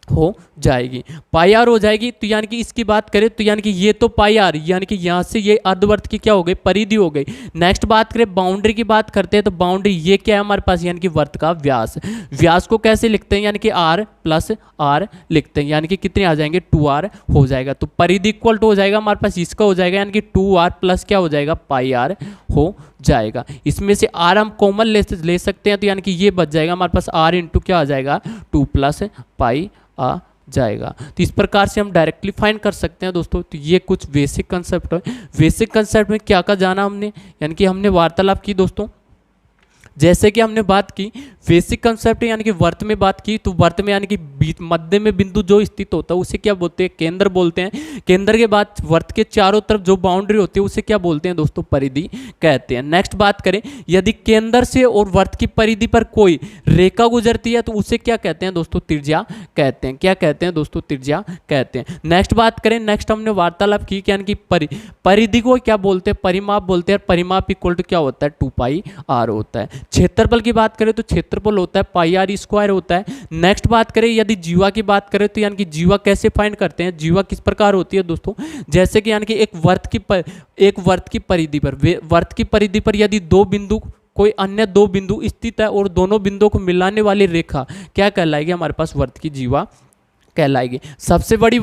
हो जाएगी, पाई आर हो जाएगी। तो यानी कि इसकी बात करें तो यानी कि ये तो पाई आर, यानी कि यहाँ से ये अर्धवर्त की क्या हो गई, परिधि हो गई। नेक्स्ट बात करें बाउंड्री की बात करते हैं तो बाउंड्री ये क्या है हमारे पास, यानी कि वर्त का व्यास। व्यास को कैसे लिखते हैं, यानी कि आर प्लस आर लिखते हैं, यानी कि कितने आ जाएंगे, 2r हो जाएगा। तो परिधि इक्वल टू हो जाएगा हमारे पास, इसका हो जाएगा यानी कि 2r प्लस क्या हो जाएगा, पाई आर हो जाएगा। इसमें से r हम कॉमन ले सकते हैं, तो यानी कि ये बच जाएगा हमारे पास r इंटू क्या आ जाएगा, 2 प्लस पाई आ जाएगा। तो इस प्रकार से हम डायरेक्टली फाइंड कर सकते हैं दोस्तों। तो ये कुछ बेसिक कंसेप्ट है। बेसिक कंसेप्ट में क्या क्या जाना हमने, यानी कि हमने वार्तालाप की दोस्तों, जैसे कि हमने बात की बेसिक कंसेप्ट यानी कि वर्त में बात की, तो वर्त में यानी कि मध्य में बिंदु जो स्थित होता है उसे क्या बोलते हैं, केंद्र बोलते हैं। केंद्र के बाद वर्त के चारों तरफ जो बाउंड्री होती है उसे क्या बोलते हैं दोस्तों, परिधि कहते हैं। नेक्स्ट बात करें, यदि केंद्र से और वर्त की परिधि पर कोई रेखा गुजरती है तो उसे क्या कहते हैं दोस्तों, त्रिज्या कहते हैं। क्या कहते हैं दोस्तों, त्रिज्या कहते हैं। नेक्स्ट बात करें, नेक्स्ट हमने वार्तालाप की यानी कि परिधि को क्या बोलते हैं, परिमाप बोलते हैं। परिमाप इक्वल टू क्या होता है, 2 पाई आर होता है। क्षेत्रफल की बात करें तो क्षेत्रफल होता है पाई आर स्क्वायर होता है। नेक्स्ट बात करें यदि जीवा की बात करें तो यानी कि जीवा कैसे फाइंड करते हैं, जीवा किस प्रकार होती है दोस्तों, जैसे कि यानी कि एक वर्त की परिधि पर यदि दो बिंदु कोई अन्य दो बिंदु स्थित है और दोनों बिंदुओं को मिलाने वाली रेखा क्या कहलाएगी, हमारे पास वर्त की जीवा कहलाएगी। सबसे बड़ी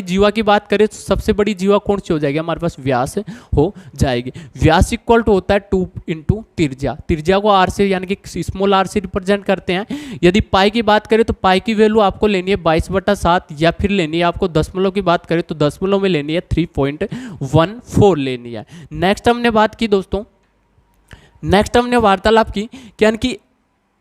जीवा की बात करें तो सबसे बड़ी जीवा कौन सी हो जाएगी, हमारे पास व्यास हो जाएगी। व्यास इक्वल टू होता है 2 इंटू त्रिज्या। त्रिज्या को आर से यानी कि स्मॉल आर से रिप्रेजेंट करते हैं। यदि पाई की बात करें तो पाई की वैल्यू आपको लेनी है 22/7 या फिर लेनी है आपको दशमलव की बात करें तो दशमलव में लेनी है 3.14 लेनी है। नेक्स्ट हमने बात की दोस्तों, नेक्स्ट हमने वार्तालाप की यानी कि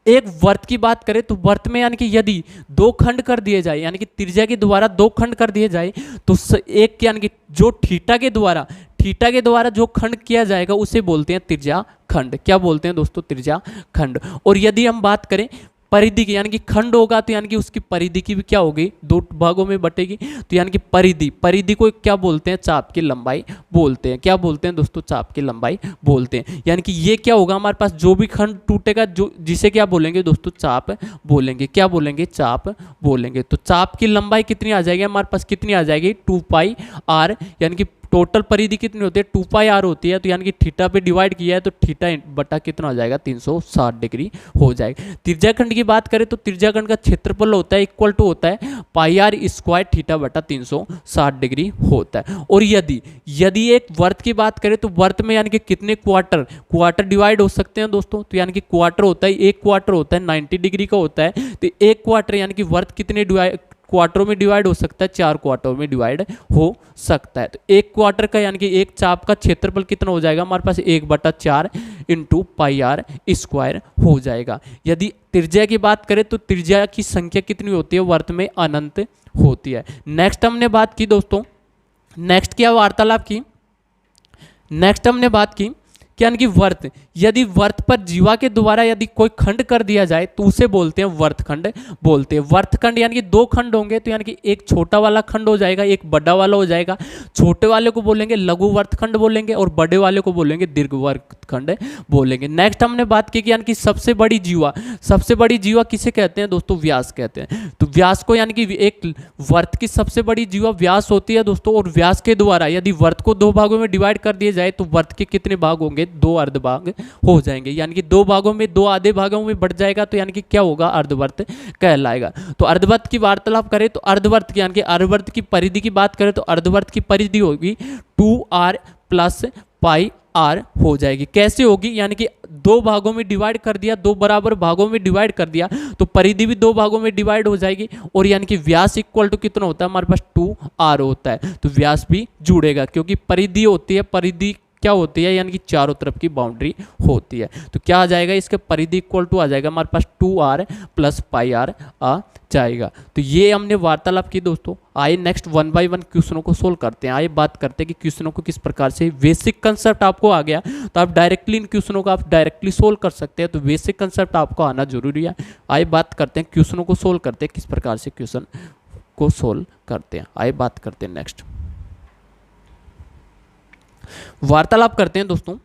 एक वर्त की बात करें तो वर्त में यानी कि यदि दो खंड कर दिए जाए यानी कि त्रिज्या के द्वारा दो खंड कर दिए जाए तो एक यानी कि जो थीटा के द्वारा जो खंड किया जाएगा उसे बोलते हैं त्रिज्या खंड। क्या बोलते हैं दोस्तों, त्रिज्या खंड। और यदि हम बात करें परिधि की यानी कि खंड होगा तो यानी कि उसकी परिधि की भी क्या होगी, 2 भागों में बटेगी। तो यानी कि परिधि को क्या बोलते हैं, चाप की लंबाई बोलते हैं। क्या बोलते हैं दोस्तों, चाप की लंबाई बोलते हैं। यानी कि ये क्या होगा हमारे पास, जो भी खंड टूटेगा जो जिसे क्या बोलेंगे दोस्तों, चाप बोलेंगे। क्या बोलेंगे, चाप बोलेंगे। तो चाप की लंबाई कितनी आ जाएगी हमारे पास, कितनी आ जाएगी, 2 पाई आर। यानी कि टोटल परिधि कितनी होती है, 2 पाई आर होती है। तो यानी कि थीटा पे डिवाइड किया है तो थीटा बटा कितना हो जाएगा, 360 डिग्री हो जाएगा। त्रिज्याखंड की बात करें तो त्रिज्याखंड का क्षेत्रफल होता है इक्वल टू होता है पाई आर स्क्वायर थीटा बटा 360 डिग्री होता है। और यदि एक वर्त की बात करें तो वर्त में यानी कि कितने क्वार्टर डिवाइड हो सकते हैं दोस्तों, तो यानी कि क्वार्टर होता है, एक क्वार्टर होता है 90 डिग्री का होता है। तो एक क्वार्टर यानी कि वर्त कितने क्वार्टरों में डिवाइड हो सकता है, 4 क्वार्टरों में डिवाइड हो सकता है। तो एक क्वार्टर का यानी कि एक चाप का क्षेत्रफल कितना हो जाएगा हमारे पास, 1/4 इंटू पाई आर स्क्वायर हो जाएगा। यदि त्रिज्या की बात करें तो त्रिज्या की संख्या कितनी होती है, वर्त में अनंत होती है। नेक्स्ट हमने बात की दोस्तों, नेक्स्ट क्या वार्तालाप की, नेक्स्ट हमने बात की यानी कि वर्त, यदि वर्त पर जीवा के द्वारा यदि कोई खंड कर दिया जाए तो उसे बोलते हैं वर्तखंड बोलते हैं। वर्तखंड यानी कि 2 खंड होंगे तो यानी कि एक छोटा वाला खंड हो जाएगा, एक बड़ा वाला हो जाएगा। छोटे वाले को बोलेंगे लघु वर्तखंड बोलेंगे और बड़े वाले को बोलेंगे दीर्घ वर्तखंड बोलेंगे। नेक्स्ट हमने बात की कि यानी कि सबसे बड़ी जीवा किसे कहते हैं दोस्तों, व्यास कहते हैं। तो व्यास को यानी कि एक वर्त की सबसे बड़ी जीवा व्यास होती है दोस्तों। और व्यास के द्वारा यदि वर्त को 2 भागों में डिवाइड कर दिया जाए तो वर्त के कितने भाग होंगे, 2 अर्ध भाग हो जाएंगे। यानी कि 2 भागों में 2 आधे भागों में बढ़ जाएगा तो यानी कि क्या होगा, अर्धवर्त कहलाएगा। तो अर्धवर्त की वार्तालाप करें तो अर्धवर्त की यानी कि अर्धवर्त की परिधि की बात करें तो अर्धवर्त की परिधि होगी 2r प्लस पाई आर हो जाएगी। कैसे होगी, यानी कि 2 भागों में डिवाइड कर दिया, 2 बराबर भागों में डिवाइड कर दिया तो परिधि भी 2 भागों में डिवाइड हो जाएगी। और यानी कि व्यास इक्वल टू कितना होता है हमारे पास, 2r होता है। तो व्यास भी जुड़ेगा क्योंकि परिधि होती है, परिधि क्या होती है, यानी कि चारों तरफ की बाउंड्री होती है। तो क्या आ जाएगा, इसके परिधि इक्वल टू आ जाएगा हमारे पास 2r प्लस पाई आर आ जाएगा। तो ये हमने वार्तालाप की दोस्तों। आइए नेक्स्ट 1 बाय 1 क्वेश्चनों को सोल्व करते हैं। आइए बात करते हैं कि क्वेश्चनों को किस प्रकार से, बेसिक कंसेप्ट आपको आ गया तो आप डायरेक्टली इन क्वेश्चनों को आप डायरेक्टली सोल्व कर सकते हैं। तो बेसिक कंसेप्ट आपको आना जरूरी है। आइए बात करते हैं क्वेश्चनों को सोल्व करते हैं, किस प्रकार से क्वेश्चन को सोल्व करते हैं। आइए बात करते हैं नेक्स्ट वार्तालाप करते हैं दोस्तों।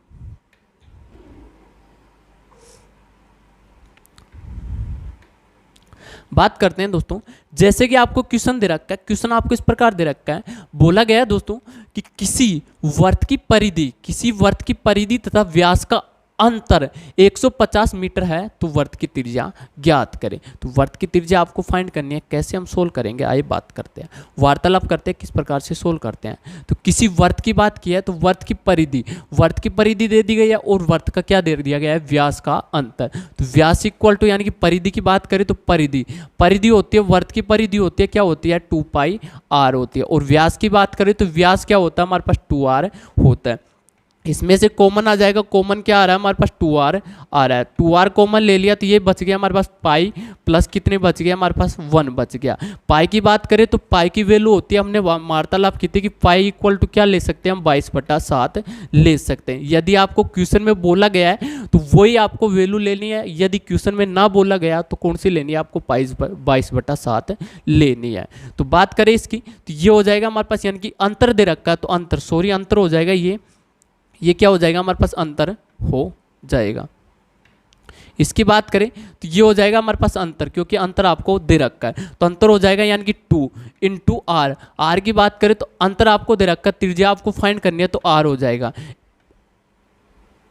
बात करते हैं दोस्तों, जैसे कि आपको क्वेश्चन दे रखा है, क्वेश्चन आपको इस प्रकार दे रखा है, बोला गया है दोस्तों कि किसी वर्त की परिधि तथा व्यास का अंतर 150 मीटर है तो वर्त की त्रिज्या ज्ञात करें। तो वर्त की त्रिज्या आपको फाइंड करनी है, कैसे हम सोल्व करेंगे आइए बात करते हैं, वार्तालाप करते हैं किस प्रकार से सोल्व करते हैं। तो किसी वर्त की बात की है तो वर्त की परिधि दे दी गई है और वर्त का क्या दे दिया गया है, व्यास का अंतर। तो व्यास इक्वल टू, यानी कि परिधि की बात करें तो परिधि होती है, वर्त की परिधि होती है क्या होती है 2πr होती है, और व्यास की बात करें तो व्यास क्या होता है हमारे पास 2r होता है। इसमें से कॉमन आ जाएगा, कॉमन क्या आ रहा है हमारे पास 2r आ रहा है, 2r कॉमन ले लिया तो ये बच गया हमारे पास पाई प्लस कितने बच गया हमारे पास 1 बच गया। पाई की बात करें तो पाई की वैल्यू होती है, हमने वार्तालाप की थी कि पाई इक्वल टू क्या ले सकते हैं हम 22/7 ले सकते हैं। यदि आपको क्वेश्चन में बोला गया है तो वही आपको वैल्यू लेनी है, यदि क्वेश्चन में ना बोला गया तो कौन सी लेनी है आपको 22/7 लेनी है। तो बात करें इसकी तो ये हो जाएगा हमारे पास, यानी कि अंतर दे रखा है तो अंतर हो जाएगा, ये क्या हो जाएगा हमारे पास अंतर हो जाएगा। इसकी बात करें तो ये हो जाएगा हमारे पास अंतर, क्योंकि अंतर आपको दे रखा है तो अंतर हो जाएगा यानी कि 2 × r की बात करें तो अंतर आपको दे रखा है, त्रिज्या आपको फाइंड करनी है तो r हो जाएगा।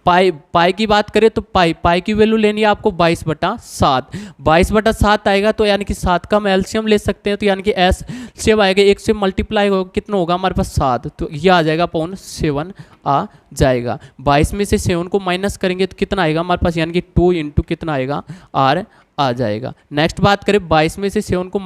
पाई की बात करें तो पाई की वैल्यू लेनी है आपको 22/7 आएगा, तो यानी कि 7 का हम एलसीएम ले सकते हैं, तो यानी कि एलसीएम आएगा 1 से मल्टीप्लाई होगा कितना होगा हमारे पास 7, तो ये आ जाएगा 7 आ जाएगा। 22 में से 7 को माइनस करेंगे तो कितना आएगा हमारे पास, यानी कि 2 × कितना आएगा r आ जाएगा। नेक्स्ट बात करें 22 में से 7 को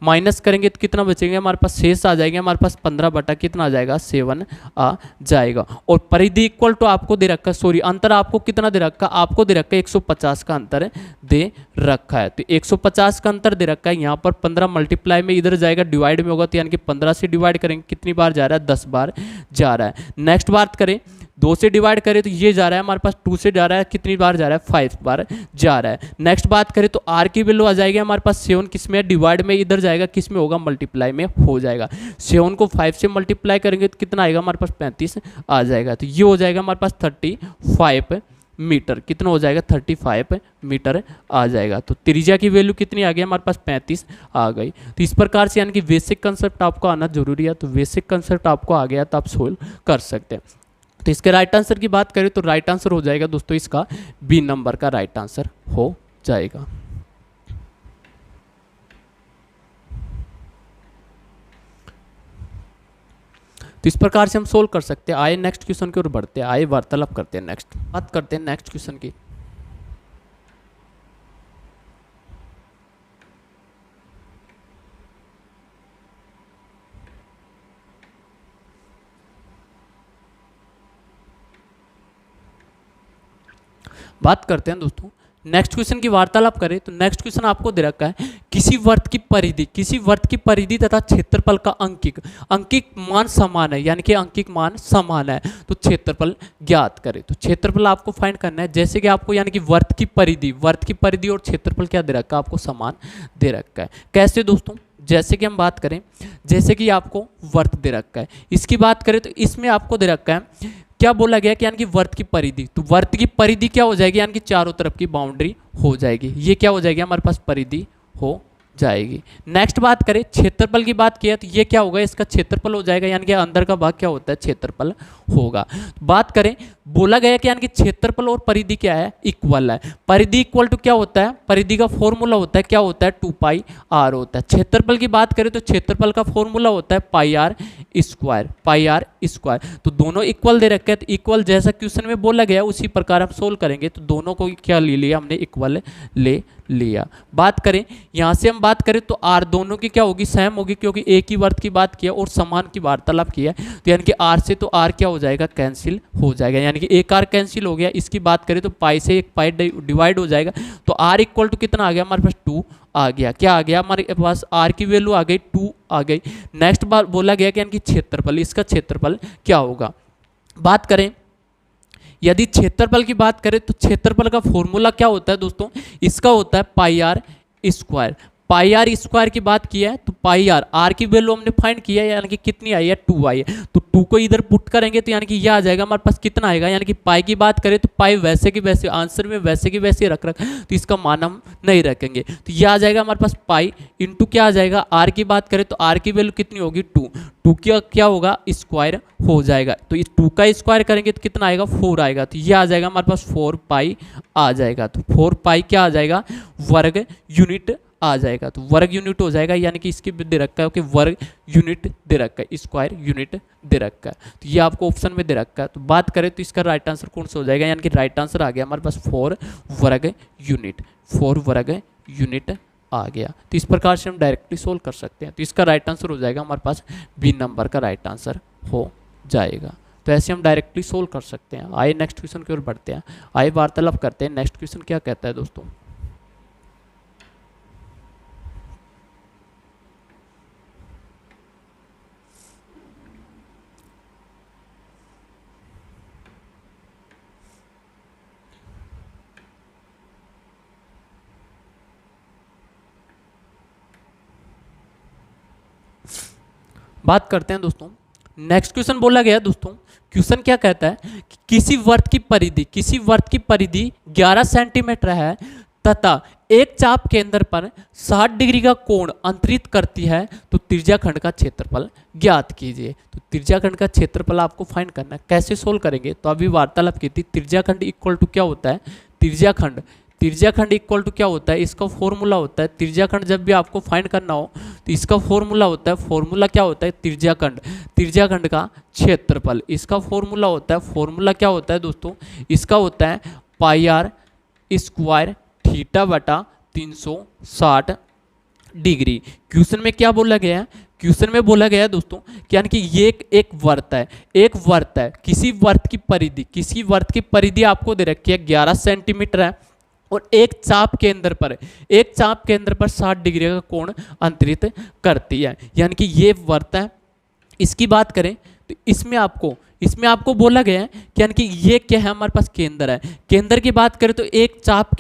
माइनस करेंगे तो कितना बचेगा हमारे पास, शेष आ जाएगा हमारे पास 15 कितना आ जाएगा 7 आ जाएगा। और परिधि इक्वल टू आपको दे रखा है, सॉरी अंतर आपको कितना दे रखा है, आपको दे रखा है 150 का अंतर दे रखा है। तो 150 का अंतर दे रखा है, यहाँ पर 15 मल्टीप्लाई में इधर जाएगा डिवाइड में होगा, तो यानी कि 15 से डिवाइड करेंगे कितनी बार जा रहा है 10 बार जा रहा है। नेक्स्ट बात करें 2 से डिवाइड करें तो ये जा रहा है हमारे पास 2 से जा रहा है कितनी बार जा रहा है 5 बार जा रहा है। नेक्स्ट बात करें तो r की वैल्यू आ जाएगी हमारे पास 7 किस में डिवाइड में, इधर जाएगा किस में होगा मल्टीप्लाई में हो जाएगा। 7 को 5 से मल्टीप्लाई करेंगे तो कितना आएगा हमारे पास 35 आ जाएगा। तो ये हो जाएगा हमारे पास 35 मीटर, कितना हो जाएगा 35 मीटर आ जाएगा। तो त्रिज्या की वैल्यू कितनी आ गई हमारे पास 35 आ गई। तो इस प्रकार से यानी कि बेसिक कंसेप्ट आपको आना जरूरी है, तो बेसिक कंसेप्ट आपको आ गया तो आप सोल्व कर सकते हैं। तो इसके राइट आंसर की बात करें तो राइट आंसर हो जाएगा दोस्तों इसका बी नंबर का राइट आंसर हो जाएगा। तो इस प्रकार से हम सोल्व कर सकते हैं। आइए नेक्स्ट क्वेश्चन की ओर बढ़ते हैं, आइए वार्तालाप करते हैं, नेक्स्ट बात करते हैं नेक्स्ट क्वेश्चन की। बात करते हैं दोस्तों नेक्स्ट क्वेश्चन की वार्तालाप करें तो नेक्स्ट क्वेश्चन आपको दे रखा है, किसी वर्त की परिधि तथा क्षेत्रफल का अंकिक मान समान है, यानी कि अंकिक मान समान है तो क्षेत्रफल ज्ञात करें। तो क्षेत्रफल आपको फाइंड करना है, जैसे कि आपको यानी कि वर्त की परिधि और क्षेत्रफल क्या दे रखा है आपको समान दे रखा है। कैसे दोस्तों, जैसे कि हम बात करें, जैसे कि आपको वर्त दे रखा है, इसकी बात करें तो इसमें आपको दे रखा है क्या बोला गया कि यानी कि वर्त की परिधि, तो वर्त की परिधि क्या हो जाएगी, यानी कि चारों तरफ की बाउंड्री हो जाएगी, ये क्या हो जाएगी हमारे पास परिधि हो जाएगी। नेक्स्ट बात करें क्षेत्रफल की बात किया तो ये क्या होगा, इसका क्षेत्रफल हो जाएगा, यानी कि अंदर का भाग क्या होता है क्षेत्रफल होगा। बात करें बोला गया कि यानी कि क्षेत्रफल और परिधि क्या है इक्वल है। परिधि इक्वल टू क्या होता है, परिधि का फॉर्मूला होता है क्या होता है 2πr होता है। क्षेत्रफल की बात करें तो क्षेत्रफल का फॉर्मूला होता है πr square, pi r square. तो दोनों इक्वल दे रखे हैं, तो इक्वल जैसा क्वेश्चन में बोला गया उसी प्रकार हम सोल्व करेंगे। तो दोनों को क्या ले लिया हमने, इक्वल ले लिया। बात करें यहाँ से, हम बात करें तो आर दोनों की क्या होगी, सेम होगी, क्योंकि एक ही वर्त की बात किया और समान की वार्तालाप किया। तो यानी कि आर से तो आर क्या हो जाएगा, कैंसिल हो जाएगा, यानी कि एक आर कैंसिल हो गया। इसकी बात करें तो पाई से एक पाई डिवाइड हो जाएगा। तो आर इक्वल टू कितना आ गया हमारे पास, 2 आ गया। क्या आ गया हमारे पास, आर की वैल्यू आ गई 2 आ गई। नेक्स्ट बार बोला गया कि यानी कि क्षेत्रफल, इसका क्षेत्रफल क्या होगा। बात करें यदि क्षेत्रफल की बात करें तो क्षेत्रफल का फॉर्मूला क्या होता है दोस्तों, इसका होता है pi r square. Pi r square की बात की है तो पाई आर की वैल्यू हमने फाइंड किया है, यानी कि कितनी आई है, 2 आई है। तो 2 को इधर पुट करेंगे तो यानी कि यह आ जाएगा हमारे पास कितना आएगा, यानी कि पाई की बात करें तो पाई वैसे की वैसे आंसर में वैसे की वैसे रख तो इसका मान हम नहीं रखेंगे। तो यह आ जाएगा हमारे पास पाई इंटू क्या आ जाएगा, आर की बात करें तो आर की वैल्यू कितनी होगी, 2 क्या होगा, स्क्वायर हो जाएगा। तो इस 2 का स्क्वायर करेंगे तो कितना आएगा, 4 आएगा। तो यह आ जाएगा हमारे पास 4 पाई आ जाएगा। तो 4 पाई क्या आ जाएगा, वर्ग यूनिट आ जाएगा। तो वर्ग यूनिट हो जाएगा, यानी कि इसकी दे रखा है कि वर्ग यूनिट दे रखा है, स्क्वायर यूनिट दे रखा है। तो ये आपको ऑप्शन में दे रखा है। तो बात करें तो इसका राइट आंसर कौन सा हो जाएगा, यानी कि राइट आंसर आ गया हमारे पास 4 वर्ग यूनिट, 4 वर्ग यूनिट आ गया। तो इस प्रकार से हम डायरेक्टली सोल्व कर सकते हैं। तो इसका राइट आंसर हो जाएगा हमारे पास बी नंबर का राइट आंसर हो जाएगा। तो ऐसे हम डायरेक्टली सोल्व कर सकते हैं। आइए नेक्स्ट क्वेश्चन की ओर बढ़ते हैं, आइए वार्तालाप करते हैं। नेक्स्ट क्वेश्चन क्या कहता है दोस्तों, बात करते हैं दोस्तों। नेक्स्ट क्वेश्चन बोला गया दोस्तों, क्वेश्चन क्या कहता है कि किसी वर्त की परिधि 11 सेंटीमीटर है तथा एक चाप केंद्र पर 60 डिग्री का कोण अंतरित करती है, तो त्रिज्याखंड का क्षेत्रफल ज्ञात कीजिए। तो त्रिज्याखंड का क्षेत्रफल आपको फाइंड करना है। कैसे सोल्व करेंगे, तो अभी वार्तालाप की थी, त्रिज्याखंड इक्वल टू क्या होता है, त्रिज्याखंड इक्वल टू क्या होता है, इसका फॉर्मूला होता है, त्रिज्याखंड जब भी आपको फाइंड करना हो तो इसका फॉर्मूला होता है, फॉर्मूला क्या होता है, त्रिज्याखंड का क्षेत्रफल, इसका फॉर्मूला होता है, फॉर्मूला क्या होता है दोस्तों, इसका होता है पाई आर स्क्वायर थीटा बटा 360 डिग्री। क्वेश्चन में क्या बोला गया है, क्वेश्चन में बोला गया है दोस्तों कि यानी कि ये एक वर्त है, किसी वर्त की परिधि आपको दे रखी है 11 सेंटीमीटर है और एक चाप केंद्र पर 60 डिग्री का कोण अंतरित करती है, यानी कि ये वर्त है। इसकी बात करें तो इसमें आपको बोला गया है कि यानी कि ये क्या है, हमारे पास केंद्र है। केंद्र की बात करें तो एक चाप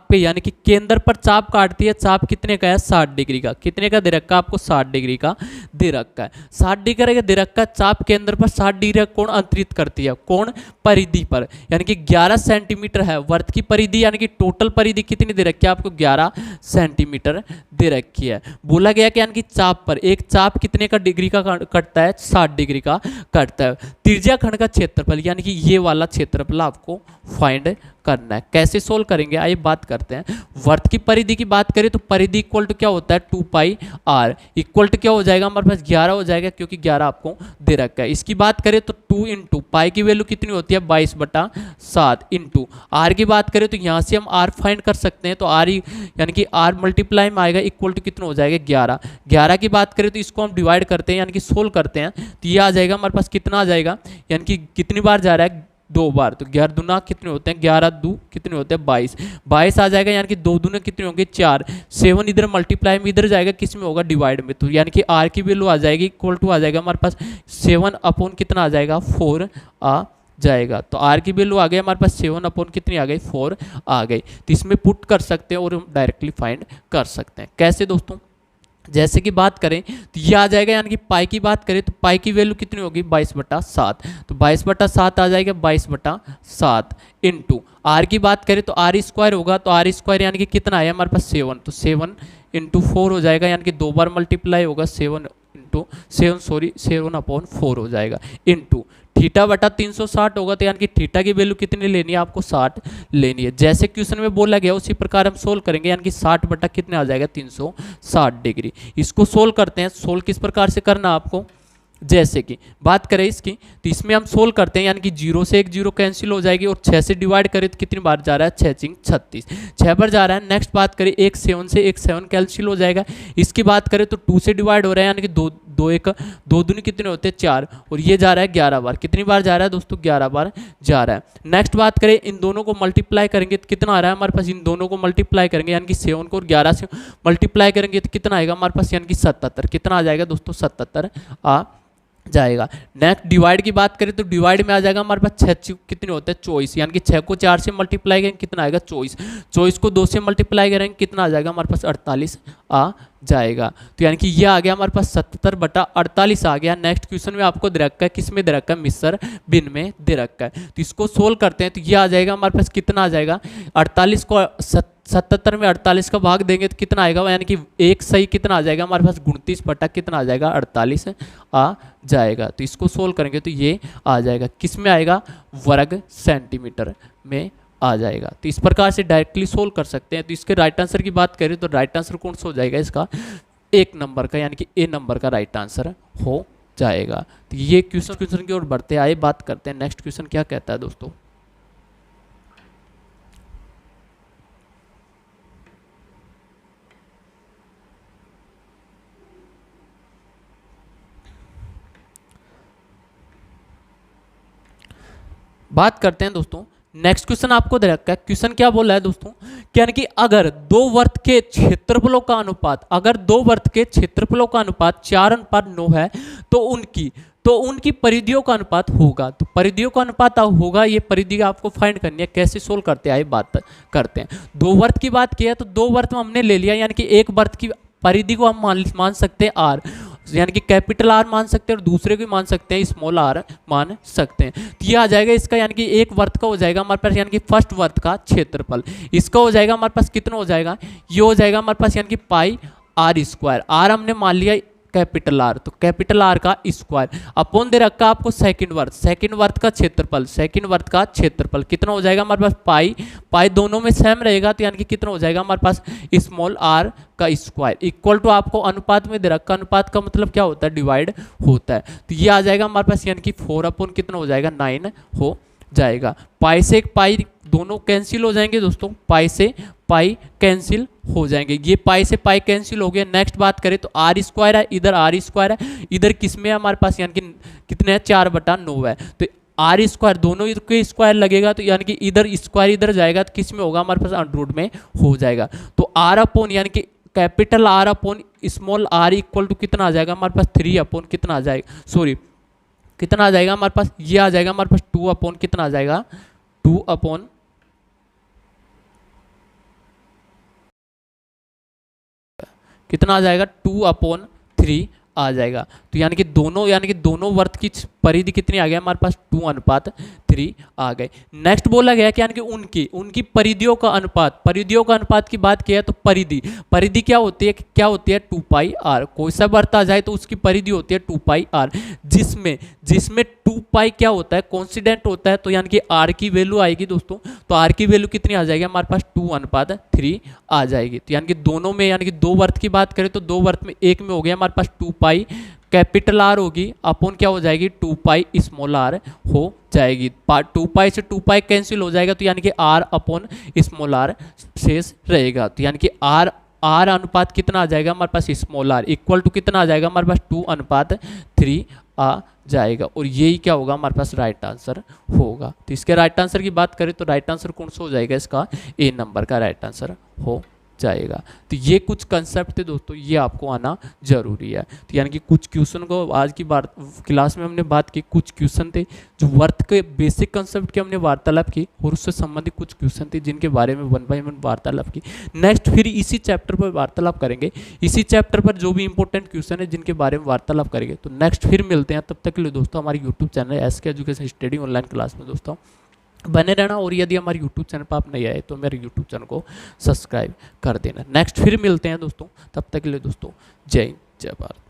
पे यानी कि केंद्र पर चाप काटती है, चाप कितने का है, 60 डिग्री का। कितने का दे रखा है आपको, 60 डिग्री का दे रखा है। 60 डिग्री का दे रखा है, चाप केंद्र पर 60 डिग्री का कोण अंतरित करती है, कोण परिधि पर, यानी कि 11 सेंटीमीटर है वर्त की परिधि, यानी कि टोटल परिधि कितनी दे रखी है आपको, 11 सेंटीमीटर दे रखी है। बोला गया कि यानी कि चाप पर एक चाप कितने का डिग्री का कटता है, 60 डिग्री का कटता है। त्रिज्याखंड का क्षेत्रफल यानी कि ये वाला क्षेत्रफल आपको फाइंड करना है। कैसे सोल्व करेंगे, आइए बात करते हैं। वर्त की परिधि की बात करें तो परिधि इक्वल टू क्या होता है, 2 पाई आर इक्वल टू क्या हो जाएगा हमारे पास, 11 हो जाएगा, क्योंकि 11 आपको दे रखा है। इसकी बात करें तो 2 इंटू पाई की वैल्यू कितनी होती है, 22/7 इंटू आर की बात करें तो यहाँ से हम आर फाइंड कर सकते हैं। तो आर यानी कि आर मल्टीप्लाई में आएगा, इक्वल टू कितना हो जाएगा, 11 की बात करें तो इसको हम डिवाइड करते हैं यानी कि सोल्व करते हैं, तो ये आ जाएगा हमारे पास कितना आ जाएगा, यानी कि कितनी बार जा रहा है, 2 बार। तो 11 दूना कितने होते हैं, 11 दू कितने होते हैं, 22 आ जाएगा, यानी कि 2 दूने कितने होंगे, 4। 7 इधर मल्टीप्लाई में इधर जाएगा, किस में होगा, डिवाइड में। तो यानी कि आर की वैल्यू आ जाएगी इक्वल टू आ जाएगा हमारे पास 7 अपॉन कितना आ जाएगा, 4 आ जाएगा। तो आर की वैल्यू आ गई हमारे पास 7 अपॉन कितनी आ गई, 4 आ गई। तो इसमें पुट कर सकते हैं और हम डायरेक्टली फाइंड कर सकते हैं। कैसे दोस्तों, जैसे कि बात करें तो ये आ जाएगा, यानी कि पाई की बात करें तो पाई की वैल्यू कितनी होगी, 22/7। तो 22/7 आ जाएगा, 22/7 इंटू आर की बात करें तो आर स्क्वायर होगा, तो आर स्क्वायर यानी कि कितना है हमारे पास 7। तो 7 इंटू 4 हो जाएगा, यानी कि 2 बार मल्टीप्लाई होगा, 7 अपॉन 4 हो जाएगा इंटू थीटा बटा 360 होगा, तो यानी कि थीटा की वैल्यू कितनी लेनी है आपको, 60 लेनी है। जैसे क्वेश्चन में बोला गया उसी प्रकार हम सोल्व करेंगे, यानी कि 60 बटा कितने आ जाएगा, 360 डिग्री। इसको सोल्व करते हैं। सोल्व किस प्रकार से करना आपको, जैसे कि बात करें इसकी, तो इसमें हम सोल्व करते हैं, यानी कि 0 से एक 0 कैंसिल हो जाएगी, और 6 से डिवाइड करें तो कितनी बार जा रहा है, 6 6 36, 6 बार जा रहा है। नेक्स्ट बात करें, एक 7 से एक 7 कैंसिल हो जाएगा। इसकी बात करें तो 2 से डिवाइड हो रहा है, यानी कि 2 2 1 2 दूनी कितने होते हैं, 4, और ये जा रहा है 11 बार। कितनी बार जा रहा है दोस्तों, 11 बार जा रहा है। नेक्स्ट बात करें, इन दोनों को मल्टीप्लाई करेंगे तो कितना आ रहा है हमारे पास, इन दोनों को मल्टीप्लाई करेंगे, यानी कि 7 को और 11 से मल्टीप्लाई करेंगे तो कितना आएगा हमारे पास, यानी कि 77। कितना आ जाएगा दोस्तों, 77 आ जाएगा। नेक्स्ट डिवाइड की बात करें तो डिवाइड में आ जाएगा हमारे पास 6 कितने होते हैं, 24, यानी कि 6 को 4 से मल्टीप्लाई करेंगे कितना आएगा, 24, 24 को 2 से मल्टीप्लाई करेंगे कितना आ जाएगा हमारे पास, 48 आ जाएगा। तो यानी कि ये आ गया हमारे पास 77/48 आ गया। नेक्स्ट क्वेश्चन में आपको दे रखा है, किस में दे रखा है, मिस्र बिन में दे रखा है। तो इसको सोल्व करते हैं तो ये आ जाएगा हमारे पास, कितना आ जाएगा, 48 को 77 में 48 का भाग देंगे तो कितना आएगा, यानी कि एक सही कितना आ जाएगा हमारे पास, 29 बटा कितना आ जाएगा, 48 आ जाएगा। तो इसको सोल्व करेंगे तो ये आ जाएगा, किस में आएगा, वर्ग सेंटीमीटर में आ जाएगा। तो इस प्रकार से डायरेक्टली सोल्व कर सकते हैं। तो इसके राइट आंसर की बात करें तो राइट आंसर कौन सा हो जाएगा इसका, 1 नंबर का, यानी कि ए नंबर का राइट आंसर हो जाएगा। तो ये क्वेश्चन की ओर बढ़ते आए, बात करते हैं नेक्स्ट क्वेश्चन क्या कहता है दोस्तों। बात करते हैं दोस्तों, नेक्स्ट क्वेश्चन आपको दे रखा है। क्वेश्चन क्या बोल रहा है दोस्तों, यानी कि अगर दो वर्त के क्षेत्रफलों का अनुपात, अगर दो वर्त के क्षेत्रफलों का अनुपात 4:9 है तो उनकी परिधियों का अनुपात होगा। तो परिधियों का अनुपात होगा, ये परिधि आपको फाइंड करनी है। कैसे सोल्व करते हैं बात करते हैं। दो वर्त की बात की है तो दो वर्त में हमने ले लिया, यानी कि एक वर्त की परिधि को हम मान सकते हैं आर, यानी कि कैपिटल आर मान सकते हैं, और दूसरे को मान सकते हैं स्मॉल आर मान सकते हैं। तो ये आ जाएगा इसका, यानी कि एक वर्त का हो जाएगा हमारे पास, यानी कि फर्स्ट वर्त का क्षेत्रफल। इसका हो जाएगा हमारे पास कितना हो जाएगा, ये हो जाएगा हमारे पास, यानी कि पाई आर स्क्वायर। आर हमने मान लिया कैपिटल आर, तो कैपिटल आर का स्क्वायर अपॉन दे रखा आपको सेकंड वर्त का क्षेत्रफल, सेकंड वर्त का क्षेत्रफल कितना हो जाएगा हमारे पास, पाई दोनों में सेम रहेगा, तो यानी कि कितना हो जाएगा हमारे पास, स्मॉल आर का स्क्वायर इक्वल टू आपको अनुपात में दे रखा। अनुपात का मतलब क्या होता है, डिवाइड होता है। तो ये आ जाएगा हमारे पास, यानी कि 4 कितना हो जाएगा, 9 हो जाएगा। पाई से एक पाई दोनों कैंसिल हो जाएंगे दोस्तों, पाई से पाई कैंसिल हो जाएंगे, ये पाई से पाई कैंसिल हो गया। नेक्स्ट बात करें तो आर स्क्वायर है, इधर आर स्क्वायर है, इधर किस में है हमारे पास, यानी कि कितने हैं, 4/9 है। तो आर स्क्वायर दोनों के स्क्वायर लगेगा, तो यानी कि इधर स्क्वायर इधर जाएगा तो किस में होगा हमारे पास, अंडर में हो जाएगा। तो आर अपॉन, यानी कि capital R upon small R equal to कितना आ जाएगा हमारे पास, 3 कितना आ जाएगा, सॉरी कितना आ जाएगा हमारे पास, ये आ जाएगा हमारे पास 2 कितना आ जाएगा, 2 कितना आ जाएगा, 2/3 आ जाएगा। तो यानी कि दोनों वर्त की परिधि कितनी आ गया हमारे पास, 2:3 आ गए। नेक्स्ट बोला गया कि यानी कि उनकी परिधियों का अनुपात की बात किया तो परिधि क्या होती है 2πr। कोई सा वर्त आ जाए तो उसकी परिधि होती है 2πr, जिसमें 2π क्या होता है, कॉन्स्टेंट होता है। तो यानी कि r की वैल्यू आएगी दोस्तों, तो r की वैल्यू कितनी आ जाएगी हमारे पास, 2:3 आ जाएगी। तो यानी कि दोनों में, यानी कि दो वर्त की बात करें तो दो वर्त में एक में हो गया हमारे पास 2π कैपिटल आर होगी, अपॉन क्या हो जाएगी, 2π स्मॉल आर हो जाएगी। 2π से 2π कैंसिल हो जाएगा, तो यानी कि r अपॉन स्मॉल आर शेष रहेगा। तो यानी कि आर अनुपात कितना आ जाएगा हमारे पास, स्मॉल आर इक्वल टू कितना आ जाएगा हमारे पास, 2:3 आ जाएगा। और यही क्या होगा हमारे पास, राइट आंसर होगा। तो इसके राइट आंसर की बात करें तो राइट आंसर कौन सा हो जाएगा इसका, ए नंबर का राइट आंसर हो जाएगा। तो ये कुछ कंसेप्ट थे दोस्तों, ये आपको आना जरूरी है। तो यानी कि कुछ क्वेश्चन को आज की बार क्लास में हमने बात की, कुछ क्वेश्चन थे जो वर्त के बेसिक कंसेप्ट की हमने वार्तालाप की, और उससे संबंधित कुछ क्वेश्चन थे जिनके बारे में 1 बाय 1 वार्तालाप की। नेक्स्ट फिर इसी चैप्टर पर वार्तालाप करेंगे, इसी चैप्टर पर जो भी इंपॉर्टेंट क्वेश्चन है जिनके बारे में वार्तालाप करेंगे। तो नेक्स्ट फिर मिलते हैं, तब तक के लिए दोस्तों हमारी YouTube channel SK education study online class में दोस्तों बने रहना। और यदि हमारे यूट्यूब चैनल पर आप नहीं आए तो मेरे यूट्यूब चैनल को सब्सक्राइब कर देना। नेक्स्ट फिर मिलते हैं दोस्तों, तब तक के लिए दोस्तों जय हिंद जय भारत।